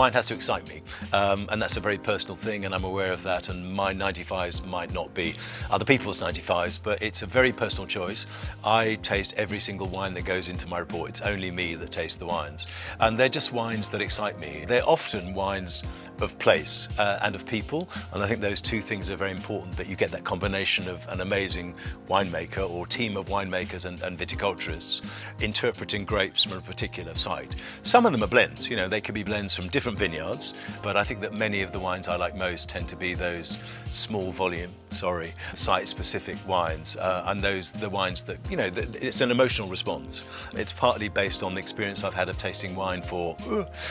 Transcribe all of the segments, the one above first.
wine has to excite me, and that's a very personal thing, and I'm aware of that, and my 95s might not be other people's 95s, but it's a very personal choice. I taste every single wine that goes into my report. It's only me that tastes the wines, and they're just wines that excite me. They're often wines of place and of people, and I think those two things are very important, that you get that combination of an amazing winemaker or team of winemakers and viticulturists interpreting grapes from a particular site. Some of them are blends, you know, they could be blends from different vineyards, but I think that many of the wines I like most tend to be those small volume, site-specific wines, and the wines that, you know, it's an emotional response. It's partly based on the experience I've had of tasting wine for,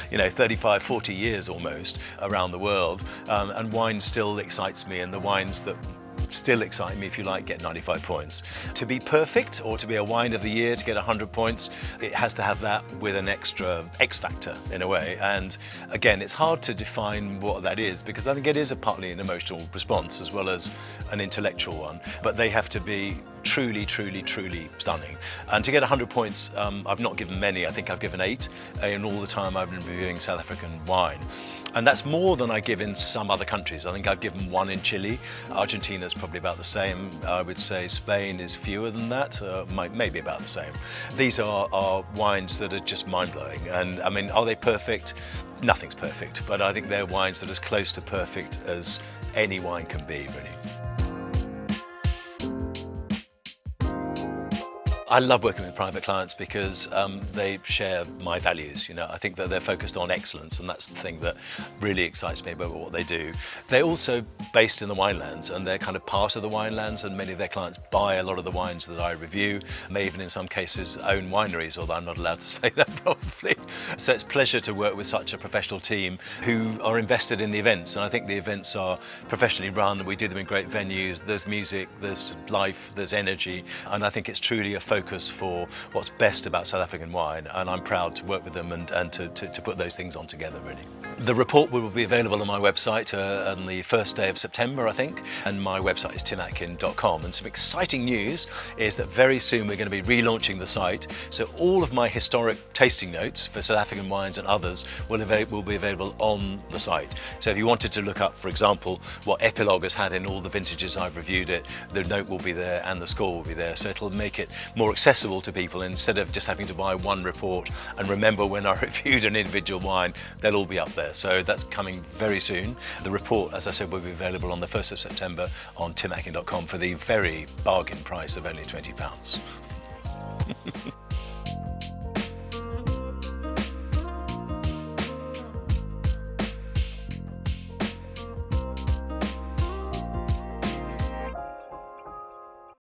35, 40 years almost around the world, and wine still excites me, and the wines that still excite me, if you like, get 95 points. To be perfect, or to be a wine of the year, to get 100 points, it has to have that with an extra X factor in a way. And again, it's hard to define what that is, because I think it is partly an emotional response as well as an intellectual one, but they have to be truly, truly, truly stunning. And to get 100 points, I've not given many. I think I've given 8 in all the time I've been reviewing South African wine. And that's more than I give in some other countries. I think I've given 1 in Chile. Argentina's probably about the same. I would say Spain is fewer than that, maybe about the same. These are wines that are just mind-blowing. And I mean, are they perfect? Nothing's perfect, but I think they're wines that are as close to perfect as any wine can be, really. I love working with private clients because they share my values. You know, I think that they're focused on excellence, and that's the thing that really excites me about what they do. They're also based in the winelands, and they're kind of part of the winelands, and many of their clients buy a lot of the wines that I review, may even in some cases own wineries, although I'm not allowed to say that probably. So it's a pleasure to work with such a professional team who are invested in the events, and I think the events are professionally run. We do them in great venues. There's music, there's life, there's energy, and I think it's truly a focus for what's best about South African wine, and I'm proud to work with them and to put those things on together, really. The report will be available on my website on the first day of September, I think, and my website is timatkin.com. And some exciting news is that very soon we're going to be relaunching the site, so all of my historic tasting notes for South African wines and others will be available on the site. So if you wanted to look up, for example, what Epilogue has had in all the vintages I've reviewed it, the note will be there and the score will be there, so it'll make it more accessible to people instead of just having to buy one report and remember when I reviewed an individual wine. They'll all be up there, so that's coming very soon. The report, as I said, will be available on the 1st of September on timatkin.com for the very bargain price of only £20.